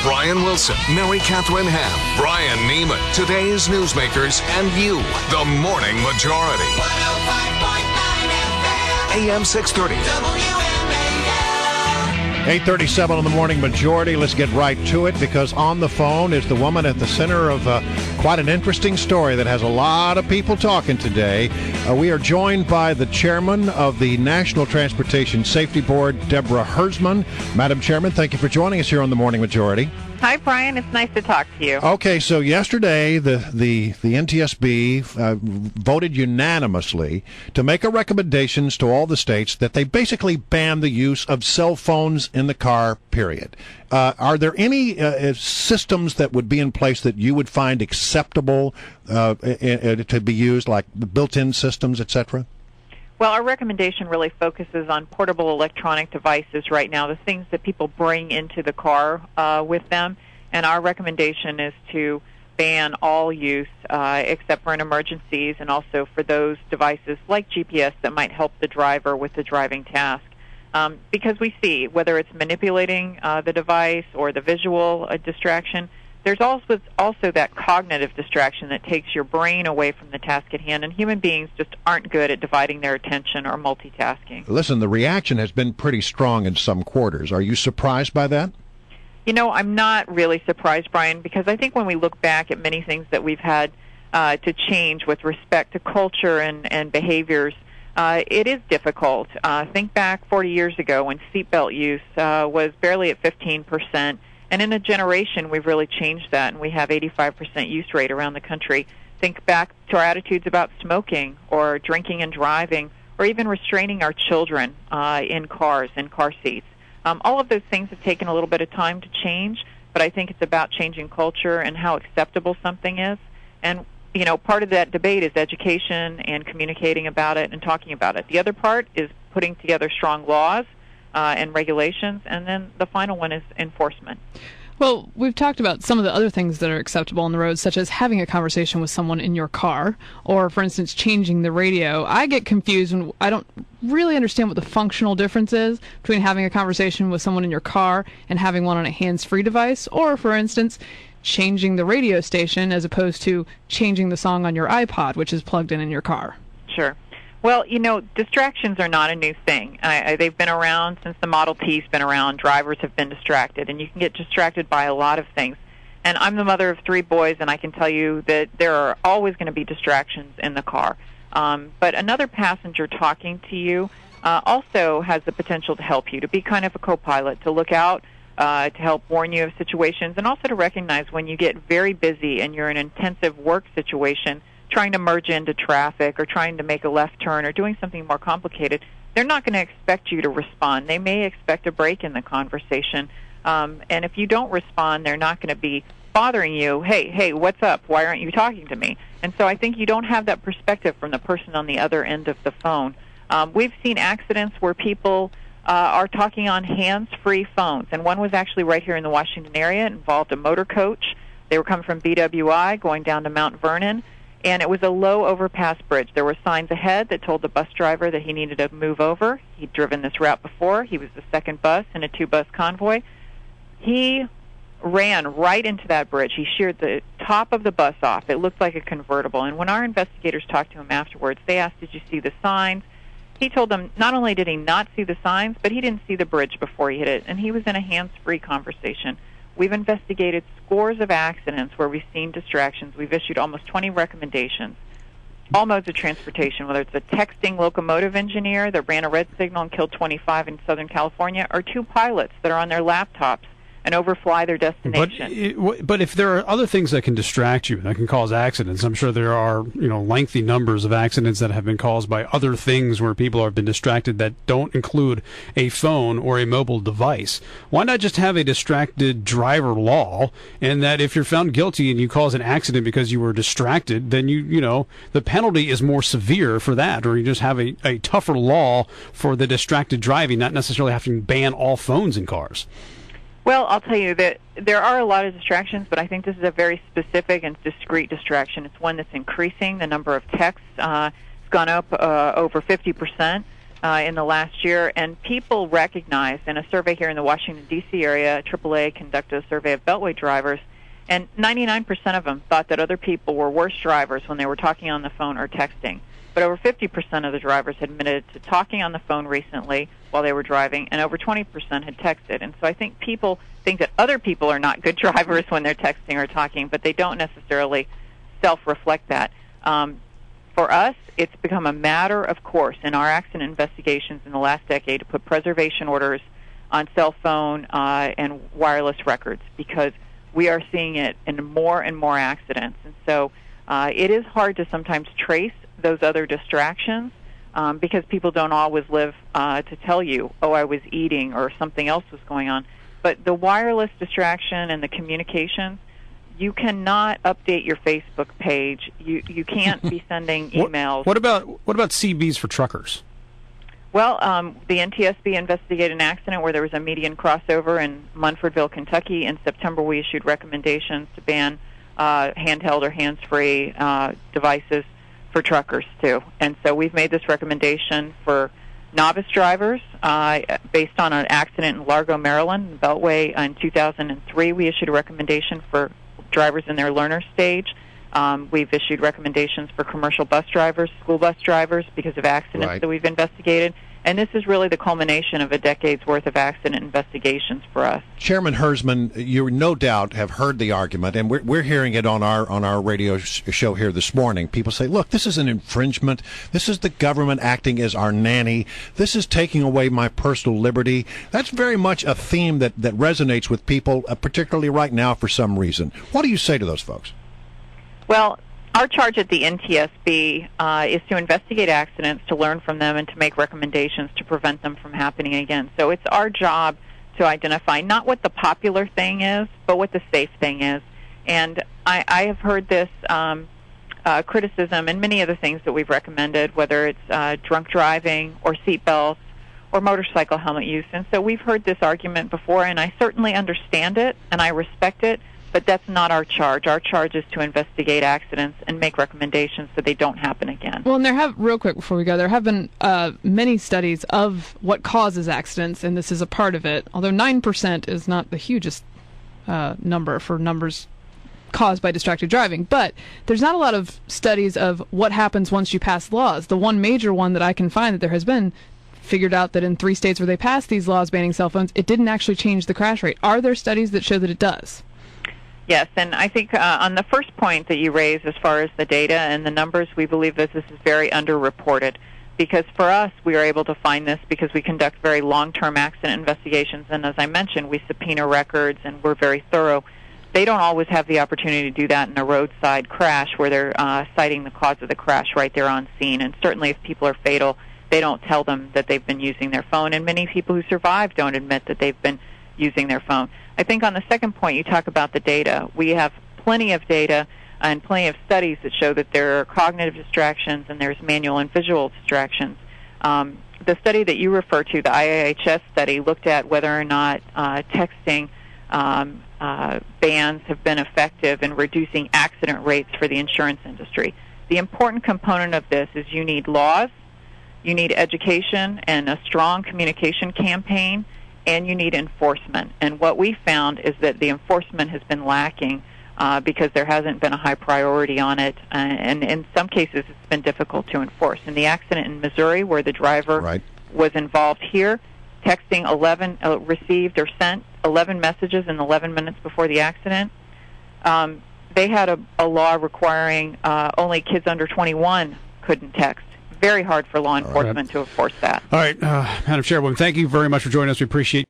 Brian Wilson, Mary Catherine Ham, Brian Neiman, today's newsmakers, and you, the Morning Majority. 105.9 FM. AM 630. WMAL. 8:37 on the Morning Majority. Let's get right to it, because on the phone is the woman at the center of quite an interesting story that has a lot of people talking today. We are joined by the chairman of the National Transportation Safety Board, Deborah Hersman. Madam Chairman, thank you for joining us here on the Morning Majority. Hi, Brian. It's nice to talk to you. Okay, so yesterday the NTSB voted unanimously to make a recommendations to all the states that they basically ban the use of cell phones in the car, period. Are there any systems that would be in place that you would find acceptable to be used, like built-in systems, etc.? Well, our recommendation really focuses on portable electronic devices right now, the things that people bring into the car with them. And our recommendation is to ban all use except for in emergencies, and also for those devices like GPS that might help the driver with the driving task. Because we see, whether it's manipulating the device or the visual distraction, there's also that cognitive distraction that takes your brain away from the task at hand, and human beings just aren't good at dividing their attention or multitasking. Listen, the reaction has been pretty strong in some quarters. Are you surprised by that? You know, I'm not really surprised, Brian, because I think when we look back at many things that we've had to change with respect to culture and behaviors, it is difficult. Think back 40 years ago when seatbelt use was barely at 15%. And in a generation, we've really changed that, and we have 85% use rate around the country. Think back to our attitudes about smoking or drinking and driving, or even restraining our children in cars, in car seats. All of those things have taken a little bit of time to change, but I think it's about changing culture and how acceptable something is. And, you know, part of that debate is education and communicating about it and talking about it. The other part is putting together strong laws and regulations, and then the final one is enforcement. Well, we've talked about some of the other things that are acceptable on the road, such as having a conversation with someone in your car, or, for instance, changing the radio. I get confused when I don't really understand what the functional difference is between having a conversation with someone in your car and having one on a hands-free device, or, for instance, changing the radio station as opposed to changing the song on your iPod, which is plugged in your car. Sure. Well, you know, distractions are not a new thing. They've been around since the Model T's been around. Drivers have been distracted, and you can get distracted by a lot of things. And I'm the mother of 3 boys, and I can tell you that there are always going to be distractions in the car. But another passenger talking to you also has the potential to help you, to be kind of a co-pilot, to look out, to help warn you of situations, and also to recognize when you get very busy and you're in an intensive work situation, trying to merge into traffic or trying to make a left turn or doing something more complicated, they're not going to expect you to respond. They may expect a break in the conversation. And if you don't respond, they're not going to be bothering you. Hey, what's up? Why aren't you talking to me? And so I think you don't have that perspective from the person on the other end of the phone. We've seen accidents where people are talking on hands-free phones. And one was actually right here in the Washington area. It involved a motor coach. They were coming from BWI going down to Mount Vernon. And it was a low overpass bridge. There were signs ahead that told the bus driver that he needed to move over. He'd driven this route before. He was the second bus in a 2-bus convoy. He ran right into that bridge. He sheared the top of the bus off. It looked like a convertible. And when our investigators talked to him afterwards, they asked, did you see the signs? He told them not only did he not see the signs, but he didn't see the bridge before he hit it. And he was in a hands-free conversation. We've investigated scores of accidents where we've seen distractions. We've issued almost 20 recommendations. All modes of transportation, whether it's a texting locomotive engineer that ran a red signal and killed 25 in Southern California, or 2 pilots that are on their laptops and overfly their destination. But if there are other things that can distract you, that can cause accidents, I'm sure there are lengthy numbers of accidents that have been caused by other things where people have been distracted that don't include a phone or a mobile device. Why not just have a distracted driver law, and that if you're found guilty and you cause an accident because you were distracted, then the penalty is more severe for that, or you just have a tougher law for the distracted driving, not necessarily having to ban all phones in cars. Well, I'll tell you that there are a lot of distractions, but I think this is a very specific and discrete distraction. It's one that's increasing. The number of texts has gone up over 50%. in the last year, and people recognized in a survey here in the Washington, D.C. area, AAA conducted a survey of Beltway drivers, and 99% of them thought that other people were worse drivers when they were talking on the phone or texting. But over 50% of the drivers admitted to talking on the phone recently while they were driving, and over 20% had texted. And so I think people think that other people are not good drivers when they're texting or talking, but they don't necessarily self-reflect that. For us, it's become a matter of course in our accident investigations in the last decade to put preservation orders on cell phone and wireless records, because we are seeing it in more and more accidents. And so it is hard to sometimes trace those other distractions because people don't always live to tell you, oh, I was eating or something else was going on. But the wireless distraction and the communications, you cannot update your Facebook page. You can't be sending emails. What about CBs for truckers? Well, the NTSB investigated an accident where there was a median crossover in Munfordville, Kentucky. In September, we issued recommendations to ban handheld or hands-free devices for truckers, too. And so we've made this recommendation for novice drivers based on an accident in Largo, Maryland, Beltway. In 2003, we issued a recommendation for drivers in their learner stage. We've issued recommendations for commercial bus drivers, school bus drivers, because of accidents that we've investigated. And this is really the culmination of a decade's worth of accident investigations for us. Chairman Hersman, you no doubt have heard the argument, and we're hearing it on our radio show here this morning. People say, look, this is an infringement. This is the government acting as our nanny. This is taking away my personal liberty. That's very much a theme that resonates with people, particularly right now for some reason. What do you say to those folks? Well, our charge at the NTSB is to investigate accidents, to learn from them, and to make recommendations to prevent them from happening again. So it's our job to identify not what the popular thing is, but what the safe thing is. And I have heard this criticism in many of the things that we've recommended, whether it's drunk driving or seatbelts or motorcycle helmet use. And so we've heard this argument before, and I certainly understand it, and I respect it. But that's not our charge. Our charge is to investigate accidents and make recommendations so they don't happen again. Well, and real quick before we go, there have been many studies of what causes accidents, and this is a part of it, although 9% is not the hugest number for numbers caused by distracted driving. But there's not a lot of studies of what happens once you pass laws. The one major one that I can find that there has been figured out that in 3 states where they passed these laws banning cell phones, it didn't actually change the crash rate. Are there studies that show that it does? Yes, and I think on the first point that you raised as far as the data and the numbers, we believe this is very underreported, because for us, we are able to find this because we conduct very long-term accident investigations, and as I mentioned, we subpoena records and we're very thorough. They don't always have the opportunity to do that in a roadside crash where they're citing the cause of the crash right there on scene, and certainly if people are fatal, they don't tell them that they've been using their phone, and many people who survive don't admit that they've been using their phone. I think on the second point, you talk about the data. We have plenty of data and plenty of studies that show that there are cognitive distractions and there's manual and visual distractions. The study that you refer to, the IIHS study, looked at whether or not texting bans have been effective in reducing accident rates for the insurance industry. The important component of this is you need laws, you need education and a strong communication campaign, and you need enforcement. And what we found is that the enforcement has been lacking because there hasn't been a high priority on it, and in some cases it's been difficult to enforce. In the accident in Missouri, where the driver was involved here, texting received or sent 11 messages in 11 minutes before the accident. They had a law requiring only kids under 21 couldn't text. Very hard for law enforcement to enforce that. All right, Madam Chairwoman, thank you very much for joining us. We appreciate